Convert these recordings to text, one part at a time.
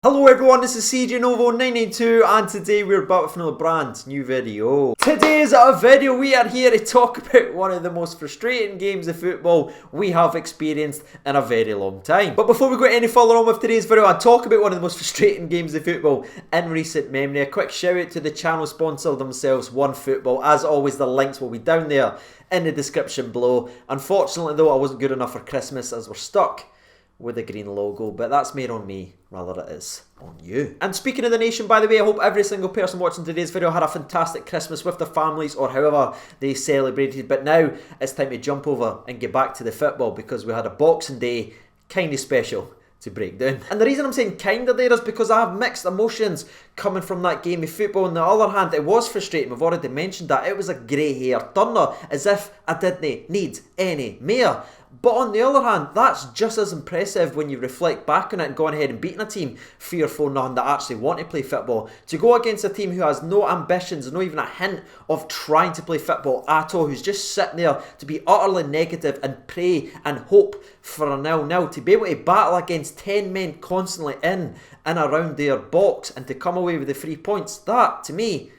Hello everyone, this is CJ Novo 992 and today we're back with another brand new video. Today's video we are here to talk about one of the most frustrating games of football we have experienced in a very long time. But before we go any further on with today's video, I'll talk about one of the most frustrating games of football in recent memory. A quick shout out to the channel sponsor themselves, OneFootball. As always, the links will be down there in the description below. Unfortunately though, I wasn't good enough for Christmas as we're stuck with a green logo, but that's more on me rather it is on you. And speaking of the nation, by the way, I hope every single person watching today's video had a fantastic Christmas with their families or however they celebrated. But now it's time to jump over and get back to the football because we had a Boxing Day kind of special to break down. And the reason I'm saying kinda there is because I have mixed emotions coming from that game of football. On the other hand, it was frustrating. We've already mentioned that. It was a grey hair turner, as if I didn't need any more. But on the other hand, that's just as impressive when you reflect back on it and going ahead and beating a team 3 or 4-0 that actually want to play football. To go against a team who has no ambitions, not even a hint of trying to play football at all, who's just sitting there to be utterly negative and pray and hope for a 0-0, to be able to battle against 10 men constantly in and around their box and to come away with the 3 points, that to me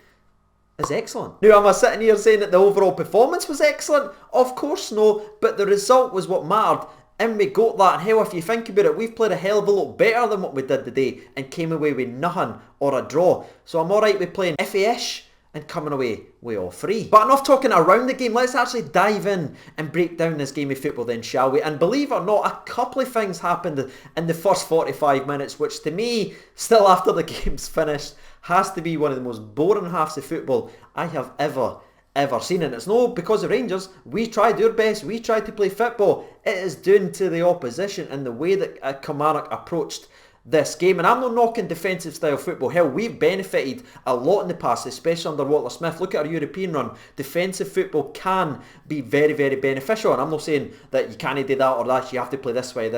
is excellent. Now, am I sitting here saying that the overall performance was excellent? Of course no, but the result was what mattered. And we got that. And hell, if you think about it, we've played a hell of a lot better than what we did today and came away with nothing or a draw. So I'm alright with playing iffy-ish and coming away with all 3. But enough talking around the game, let's actually dive in and break down this game of football then, shall we? And believe it or not, a couple of things happened in the first 45 minutes, which to me, still after the game's finished, has to be one of the most boring halves of football I have ever seen. And it's no because of Rangers. We tried our best, we tried to play football. It is down to the opposition and the way that Kilmarnock approached this game. And I'm not knocking defensive style football. Hell, we've benefited a lot in the past, especially under Walter Smith. Look at our European run. Defensive football can be very, very beneficial. And I'm not saying that you can't do that or that you have to play this way,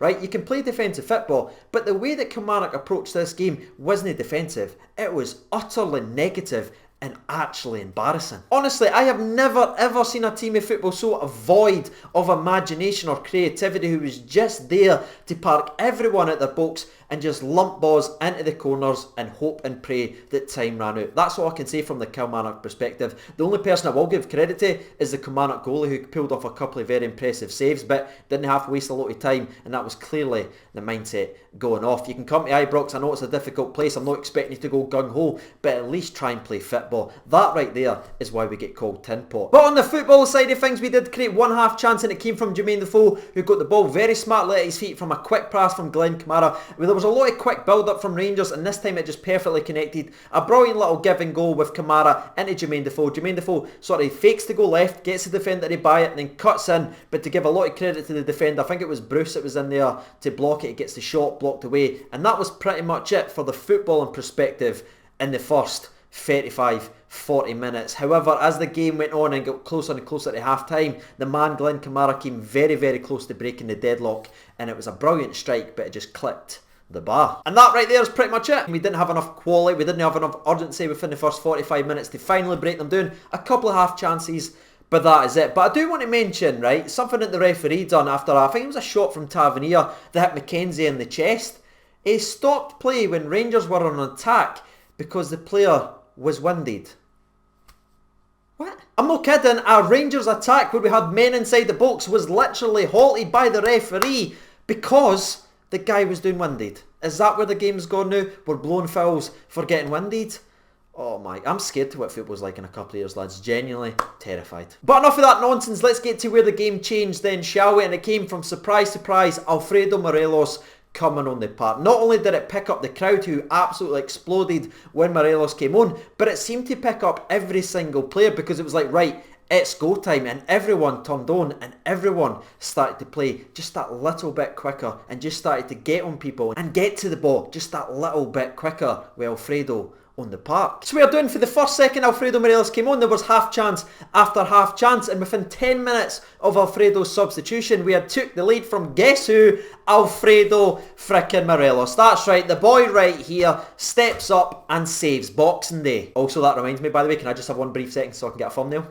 right? You can play defensive football, but the way that Kilmarnock approached this game wasn't defensive. It was utterly negative and actually embarrassing. Honestly, I have never ever seen a team of football so void of imagination or creativity, who was just there to park everyone at their box and just lump balls into the corners and hope and pray that time ran out. That's all I can say from the Kilmarnock perspective. The only person I will give credit to is the Kilmarnock goalie, who pulled off a couple of very impressive saves but didn't have to waste a lot of time, and that was clearly the mindset going off. You can come to Ibrox, I know it's a difficult place, I'm not expecting you to go gung-ho, but at least try and play football. That right there is why we get called tin pot. But on the football side of things, we did create one half chance, and it came from Jermaine Defoe, who got the ball very smartly at his feet from a quick pass from Glenn Kamara. There was a lot of quick build up from Rangers, and this time it just perfectly connected. A brilliant little give and go with Kamara into Jermaine Defoe. Jermaine Defoe sort of fakes to go left, gets the defender to buy it, and then cuts in. But to give a lot of credit to the defender, I think it was Bruce that was in there to block it. He gets the shot blocked away, and that was pretty much it for the footballing perspective in the first 35-40 minutes. However, as the game went on and got closer and closer to half time, the man Glenn Kamara came very, very close to breaking the deadlock, and it was a brilliant strike, but it just clipped the bar. And that right there is pretty much it. We didn't have enough quality, we didn't have enough urgency within the first 45 minutes to finally break them down. A couple of half chances, but that is it. But I do want to mention, right, something that the referee done after, I think it was a shot from Tavernier that hit McKenzie in the chest. He stopped play when Rangers were on attack because the player was winded. What? I'm not kidding. A Rangers attack where we had men inside the box was literally halted by the referee because the guy was doing winded. Is that where the game's gone now? We're blowing fouls for getting winded? Oh my, I'm scared to what football's like in a couple of years, lads. Genuinely terrified. But enough of that nonsense. Let's get to where the game changed then, shall we? And it came from, surprise, surprise, Alfredo Morelos coming on the park. Not only did it pick up the crowd, who absolutely exploded when Morelos came on, but it seemed to pick up every single player, because it was like, right, it's go time, and everyone turned on and everyone started to play just that little bit quicker and just started to get on people and get to the ball just that little bit quicker with Alfredo on the park. So we are doing, for the first second Alfredo Morelos came on, there was half chance after half chance, and within 10 minutes of Alfredo's substitution, we had took the lead from, guess who? Alfredo frickin' Morelos. That's right, the boy right here steps up and saves Boxing Day. Also, that reminds me, by the way, can I just have one brief second so I can get a thumbnail?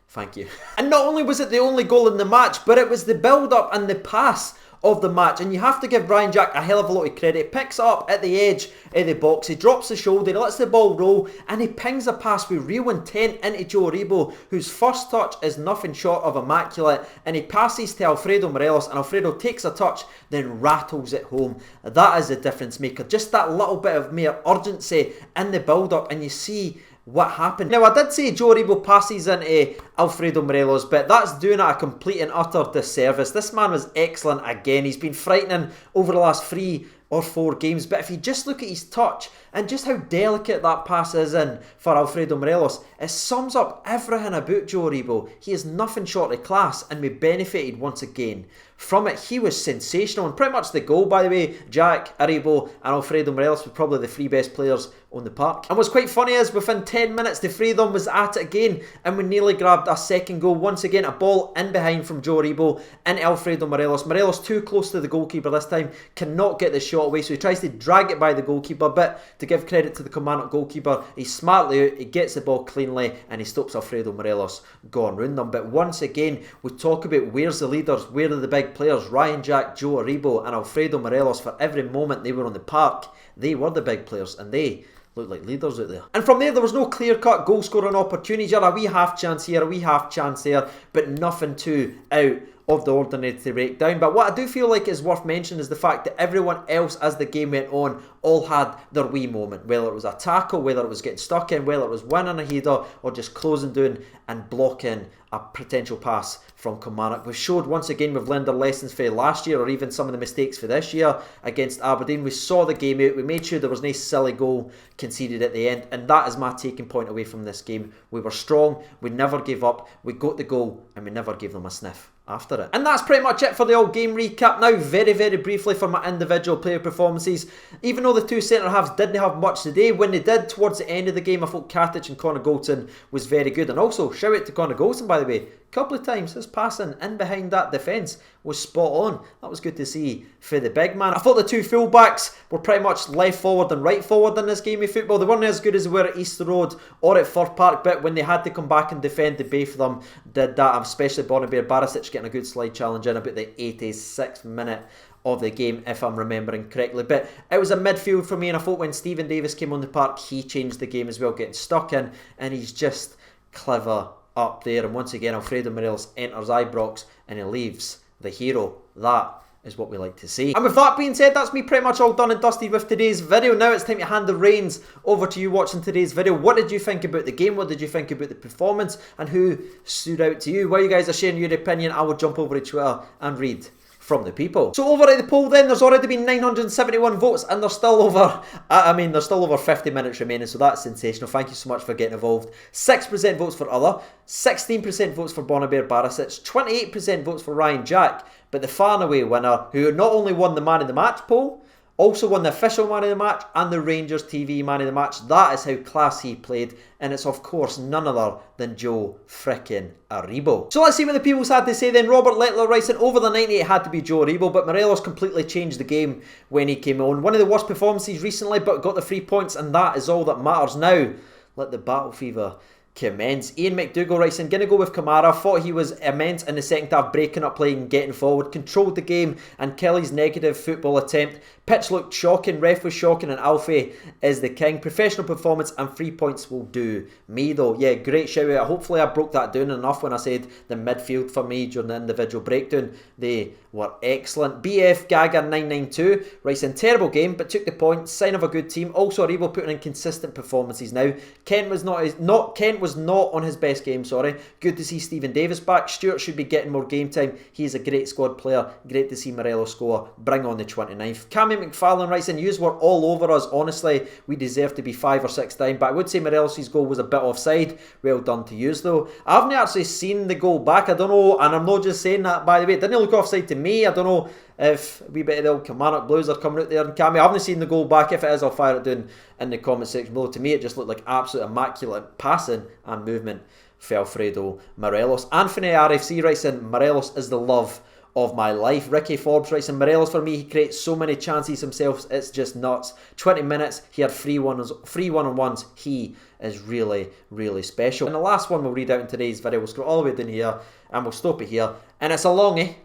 Thank you. And not only was it the only goal in the match, but it was the build-up and the pass of the match. And you have to give Ryan Jack a hell of a lot of credit. He picks it up at the edge of the box, he drops the shoulder, he lets the ball roll, and he pings a pass with real intent into Joe Aribo, whose first touch is nothing short of immaculate, and he passes to Alfredo Morelos, and Alfredo takes a touch, then rattles it home. That is a difference maker. Just that little bit of mere urgency in the build-up, and you see what happened. Now, I did say Joe Aribo passes into Alfredo Morelos, but that's doing it a complete and utter disservice. This man was excellent again. He's been frightening over the last 3 or 4 games, but if you just look at his touch and just how delicate that pass is in for Alfredo Morelos, it sums up everything about Joe Aribo. He is nothing short of class, and we benefited once again from it. He was sensational, and pretty much the goal, by the way, Jack, Aribo and Alfredo Morelos were probably the 3 best players on the park. And what's quite funny is within 10 minutes the 3 of them was at it again, and we nearly grabbed a second goal. Once again, a ball in behind from Joe Aribo into Alfredo Morelos. Morelos too close to the goalkeeper this time, cannot get the shot away, so he tries to drag it by the goalkeeper, but to give credit to the Kilmarnock goalkeeper, he's smartly out, he gets the ball cleanly, and he stops Alfredo Morelos going round them. But once again, we talk about where's the leaders, where are the big players. Ryan Jack, Joe Aribo and Alfredo Morelos, for every moment they were on the park, they were the big players, and they looked like leaders out there. And from there was no clear-cut goal-scoring opportunities. A wee half chance here, a wee half chance there, but nothing too out of the ordinary to break down. But what I do feel like is worth mentioning is the fact that everyone else, as the game went on, all had their wee moment. Whether it was a tackle, whether it was getting stuck in, whether it was winning a header, or just closing down and blocking a potential pass from Kilmarnock. We've showed once again we've learned our lessons for last year, or even some of the mistakes for this year against Aberdeen. We saw the game out, we made sure there was no silly goal conceded at the end, and that is my taking point away from this game. We were strong, we never gave up, we got the goal, and we never gave them a sniff after it. And that's pretty much it for the all-game recap. Now, very briefly for my individual player performances. Even though the 2 centre-halves didn't have much today, when they did towards the end of the game, I thought Katic and Connor Goldson was very good. And also, shout out to Connor Goldson, by the way. A couple of times his passing in behind that defence was spot on. That was good to see for the big man. I thought the 2 full-backs were pretty much left forward and right forward in this game of football. They weren't as good as they were at Easter Road or at Fir Park, but when they had to come back and defend, the both of them did that. Especially Bonabir Barisic getting a good slide challenge in about the 86th minute of the game, if I'm remembering correctly. But it was a midfield for me, and I thought when Stephen Davis came on the park, he changed the game as well, getting stuck in, and he's just clever up there. And once again, Alfredo Morelos enters Ibrox and he leaves the hero. That is what we like to see. And with that being said, that's me pretty much all done and dusted with today's video. Now it's time to hand the reins over to you watching today's video. What did you think about the game? What did you think about the performance? And who stood out to you? While you guys are sharing your opinion, I will jump over to Twitter and read from the people. So over at the poll then, there's already been 971 votes, and there's still over, there's still over 50 minutes remaining, so that's sensational. Thank you so much for getting involved. 6% votes for other, 16% votes for Bonabir Barisic, 28% votes for Ryan Jack, but the far and away winner, who not only won the man of the match poll, also won the official man of the match and the Rangers TV man of the match. That is how class he played, and it's of course none other than Joe frickin' Aribo. So let's see what the people's had to say then. Robert Lettler writes in, over the 90 it had to be Joe Aribo, but Morelos completely changed the game when he came on. One of the worst performances recently, but got the 3 points, and that is all that matters now. Let the battle fever commence. Ian McDougall writes in, gonna go with Kamara. Thought he was immense in the second half, breaking up play and getting forward, controlled the game, and Kelly's negative football attempt. Pitch looked shocking, ref was shocking, and Alfie is the king. Professional performance and 3 points will do me though. Yeah, great shout out. Hopefully I broke that down enough when I said the midfield for me during the individual breakdown. They were excellent. BF Gaga 992 writes in, terrible game but took the point, sign of a good team. Also Aribo putting in consistent performances now. Kent was not on his best game, sorry. Good to see Stephen Davis back. Stewart should be getting more game time. He's a great squad player. Great to see Morelos score. Bring on the 29th. Cammy McFarlane writes in, yous were all over us. Honestly, we deserve to be 5 or 6 down, but I would say Morelos' goal was a bit offside. Well done to yous though. I haven't actually seen the goal back. I don't know, and I'm not just saying that by the way. It didn't look offside to me. I don't know if a wee bit of the old Kilmarnock Blues are coming out there and Cammy. I haven't seen the goal back. If it is, I'll fire it down in the comment section below. To me, it just looked like absolute immaculate passing and movement for Alfredo Morelos. Anthony RFC writes in, Morelos is the love of my life. Ricky Forbes writes in, Morelos for me, he creates so many chances himself, it's just nuts. 20 minutes, he had three one-on-ones. He is really special. And the last one we'll read out in today's video, we'll scroll all the way down here and we'll stop it here. And it's a longie.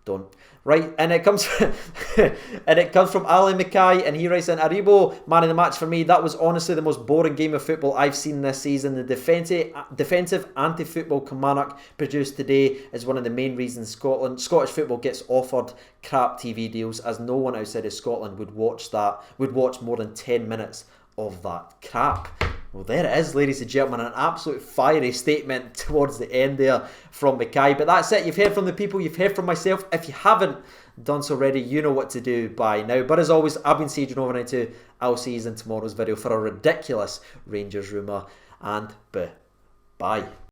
Don't. Right, and it comes and it comes from Ali Mackay, and he writes in, Aribo, man of the match for me. That was honestly the most boring game of football I've seen this season. The defensive anti-football Kilmarnock produced today is one of the main reasons Scottish football gets offered crap TV deals, as no one outside of Scotland would watch more than 10 minutes of that crap. Well, there it is, ladies and gentlemen, an absolute fiery statement towards the end there from Mackay. But that's it. You've heard from the people, you've heard from myself. If you haven't done so already, you know what to do by now. But as always, I've been Sage992. I'll see you in tomorrow's video for a ridiculous Rangers rumour. And bye.